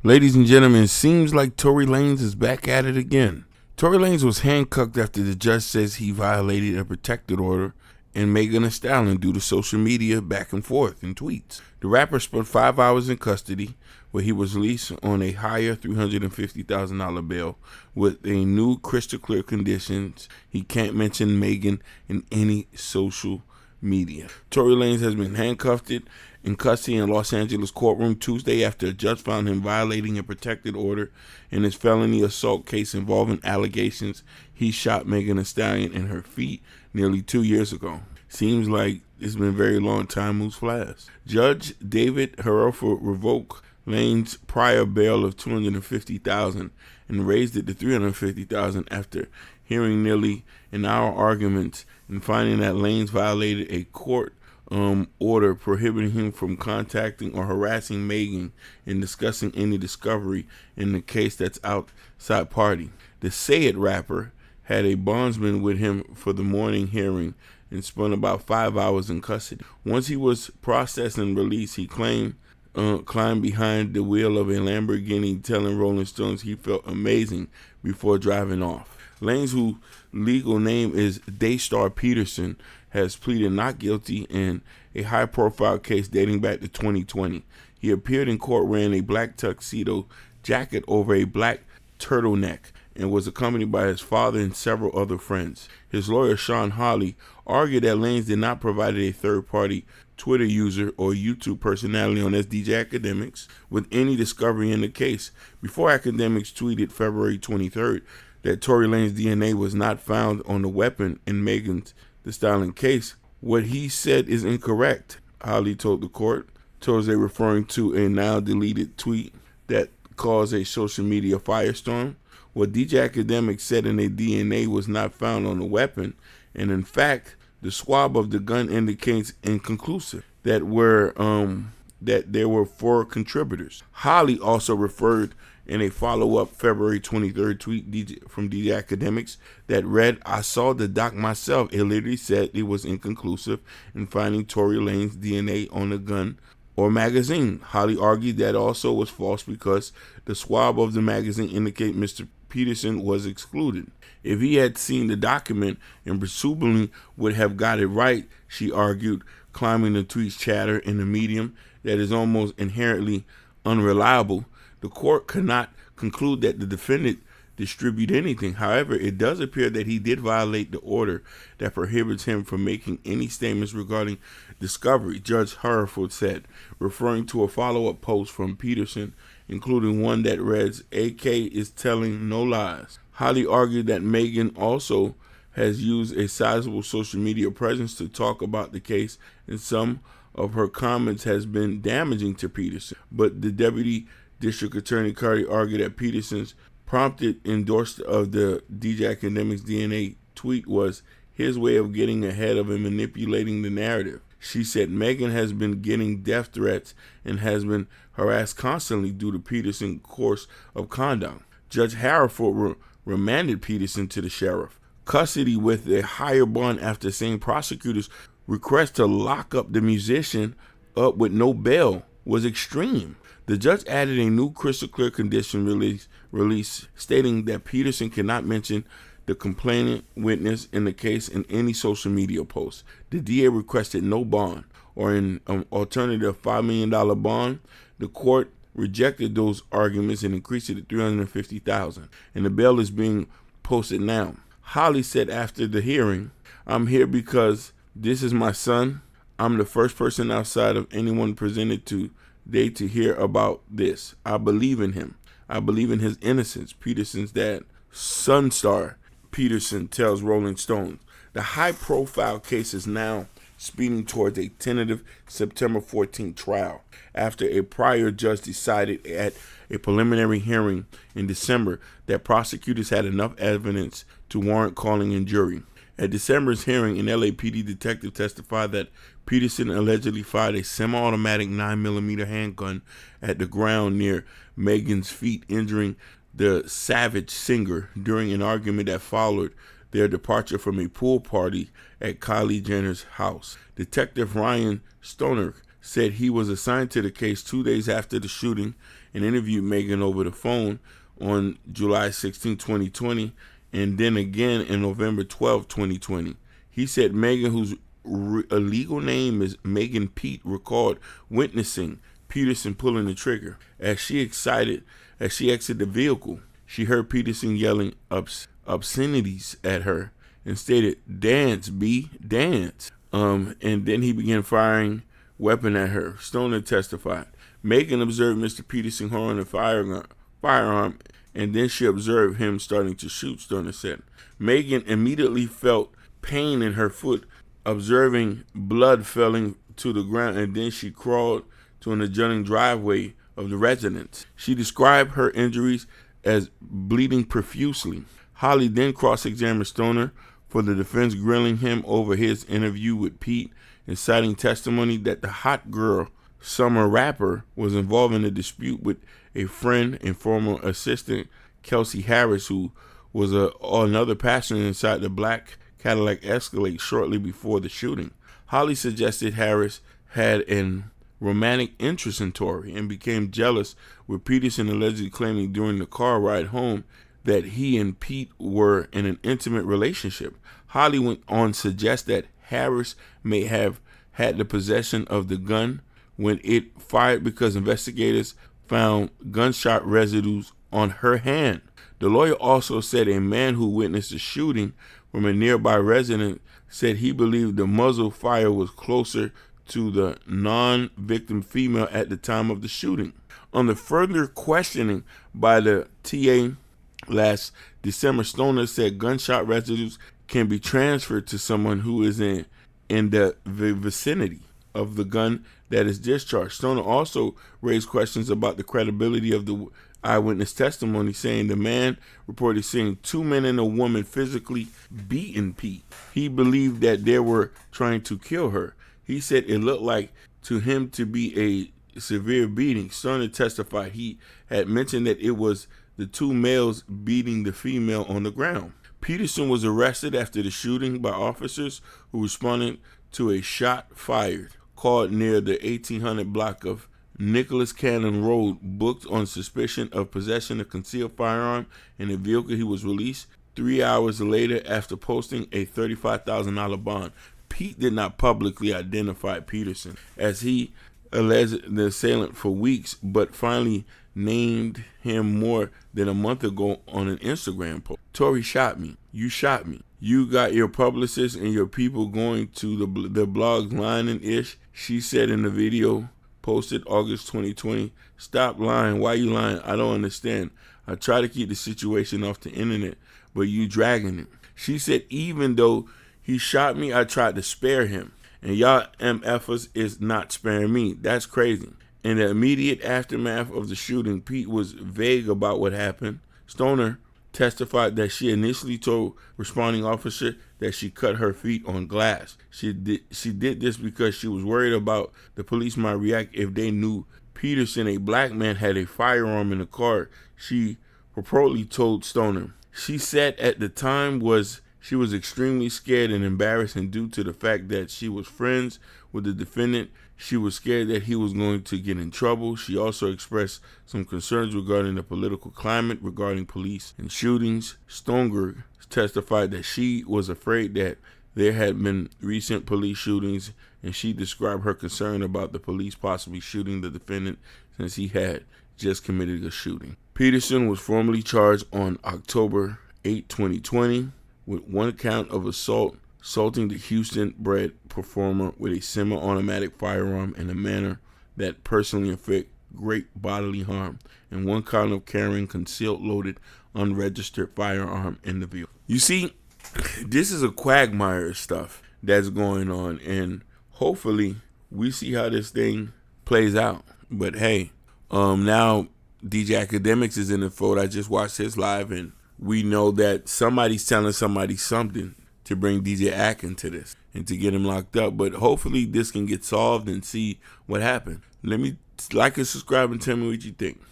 Ladies and gentlemen, it seems like Tory Lanez is back at it again. Tory Lanez was handcuffed after the judge says he violated a protected order and Megan Thee Stallion due to social media back and forth and tweets. The rapper spent 5 hours in custody, where he was released on a higher $350,000 bail with a new crystal clear conditions. He can't mention Megan in any social media. Tory Lanez has been handcuffed in custody in a Los Angeles courtroom Tuesday after a judge found him violating a protected order in his felony assault case involving allegations he shot Megan Thee Stallion in her feet nearly 2 years ago. Seems like it's been a very long time moves fast. Judge David Herrera revoked Lanez's prior bail of $250,000 and raised it to $350,000 after hearing nearly an hour arguments and finding that Lanez violated a court order prohibiting him from contacting or harassing Megan and discussing any discovery in the case that's outside party. The Say It rapper had a bondsman with him for the morning hearing and spent about 5 hours in custody. Once he was processed and released, he climbed behind the wheel of a Lamborghini, telling Rolling Stones he felt amazing before driving off. Lanez, whose legal name is Daystar Peterson, has pleaded not guilty in a high-profile case dating back to 2020. He appeared in court wearing a black tuxedo jacket over a black turtleneck and was accompanied by his father and several other friends. His lawyer, Sean Hawley, argued that Lanez did not provide a third-party Twitter user or YouTube personality on DJ Academics with any discovery in the case. Before Academics tweeted February 23rd that Tory Lanez's DNA was not found on the weapon in Megan Thee Stallion case, what he said is incorrect, Hawley told the court, Tuesday, referring to a now deleted tweet that caused a social media firestorm. What DJ Academics said in their DNA was not found on the weapon, and in fact, the swab of the gun indicates inconclusive that there were 4 contributors. Hawley also referred in a follow-up February 23rd tweet from DJ Academics that read, "I saw the doc myself. It literally said it was inconclusive in finding Tory Lanez's DNA on the gun or magazine." Hawley argued that also was false because the swab of the magazine indicated Mr. Peterson was excluded. If he had seen the document and presumably would have got it right, she argued, climbing the tweet's chatter in a medium that is almost inherently unreliable. The court could not conclude that the defendant distributed anything. However, it does appear that he did violate the order that prohibits him from making any statements regarding discovery, Judge Hereford said, referring to a follow-up post from Peterson, including one that reads, "AK is telling no lies." Hawley argued that Megan also has used a sizable social media presence to talk about the case, and some of her comments has been damaging to Peterson. But the Deputy District Attorney Cardi argued that Peterson's prompted endorsement of the DJ Academics DNA tweet was his way of getting ahead of and manipulating the narrative. She said Megan has been getting death threats and has been harassed constantly due to Peterson's course of conduct. Judge Hereford remanded Peterson to the sheriff custody with a higher bond after saying prosecutors' request to lock up the musician up with no bail was extreme. The judge added a new crystal clear condition release stating that Peterson cannot mention the complainant witness in the case in any social media post. The DA requested no bond or an alternative $5 million bond. The court rejected those arguments and increased it to $350,000, and the bail is being posted now. Hawley said after the hearing, "I'm here because this is my son. I'm the first person outside of anyone presented today to hear about this. I believe in him. I believe in his innocence," Peterson's dad, Sunstar Peterson, tells Rolling Stone. The high-profile case is now speeding towards a tentative September 14th trial after a prior judge decided at a preliminary hearing in December that prosecutors had enough evidence to warrant calling a jury. At December's hearing, an LAPD detective testified that Peterson allegedly fired a semi-automatic 9mm handgun at the ground near Megan's feet, injuring the Savage singer during an argument that followed their departure from a pool party at Kylie Jenner's house. Detective Ryan Stoner said he was assigned to the case 2 days after the shooting and interviewed Megan over the phone on July 16, 2020, and then again in November 12, 2020. He said Megan, whose legal name is Megan Pete, recalled witnessing Peterson pulling the trigger. As she exited the vehicle, she heard Peterson yelling obscenities at her and stated, "Dance, B, dance." And then he began firing weapon at her. Stoner testified. Megan observed Mr. Peterson holding a firearm, and then she observed him starting to shoot, Stoner said. Megan immediately felt pain in her foot, observing blood falling to the ground, and then she crawled to an adjoining driveway of the residence. She described her injuries as bleeding profusely. Holly then cross-examined Stoner for the defense, grilling him over his interview with Pete and citing testimony that the Hot Girl Summer rapper was involved in a dispute with a friend and former assistant, Kelsey Harris, who was another passenger inside the black Cadillac Escalade shortly before the shooting. Holly suggested Harris had an romantic interest in Tory and became jealous, with Peterson allegedly claiming during the car ride home that he and Pete were in an intimate relationship. Holly went on to suggest that Harris may have had the possession of the gun when it fired because investigators found gunshot residues on her hand. The lawyer also said a man who witnessed the shooting from a nearby resident said he believed the muzzle fire was closer to the non-victim female at the time of the shooting. On the further questioning by the TA last December, Stoner said gunshot residues can be transferred to someone who is in the vicinity of the gun that is discharged. Stoner also raised questions about the credibility of the eyewitness testimony, saying the man reported seeing two men and a woman physically beating Pete. He believed that they were trying to kill her. He said it looked like to him to be a severe beating. Stoner testified he had mentioned that it was the two males beating the female on the ground. Peterson was arrested after the shooting by officers who responded to a shot fired called near the 1800 block of Nicholas Cannon Road, booked on suspicion of possession of concealed firearm in a vehicle. He was released 3 hours later after posting a $35,000 bond. Pete did not publicly identify Peterson, as he alleged the assailant for weeks, but finally named him more than a month ago on an Instagram post. Tory shot me. You shot me. You got your publicist and your people going to the blog lying and ish, she said in the video posted August 2020. Stop lying. Why you lying? I don't understand. I try to keep the situation off the internet, but you dragging it. She said even though he shot me, I tried to spare him. And y'all MFers is not sparing me. That's crazy. In the immediate aftermath of the shooting, Pete was vague about what happened. Stoner testified that she initially told responding officer that she cut her feet on glass. She did this because she was worried about the police might react if they knew Peterson, a black man, had a firearm in the car. She purportedly told Stoner. She said at the time she was extremely scared and embarrassed, and due to the fact that she was friends with the defendant, she was scared that he was going to get in trouble. She also expressed some concerns regarding the political climate regarding police and shootings. Stoner testified that she was afraid that there had been recent police shootings, and she described her concern about the police possibly shooting the defendant since he had just committed a shooting. Peterson was formally charged on October 8, 2020 with one count of assaulting the Houston-bred performer with a semi-automatic firearm in a manner that personally inflict great bodily harm, and one count of carrying concealed, loaded, unregistered firearm in the vehicle. You see, this is a quagmire of stuff that's going on, and hopefully we see how this thing plays out. But hey, now DJ Academics is in the fold. I just watched his live, and we know that somebody's telling somebody something to bring DJ Ack into this and to get him locked up. But hopefully this can get solved and see what happened. Let me like and subscribe and tell me what you think.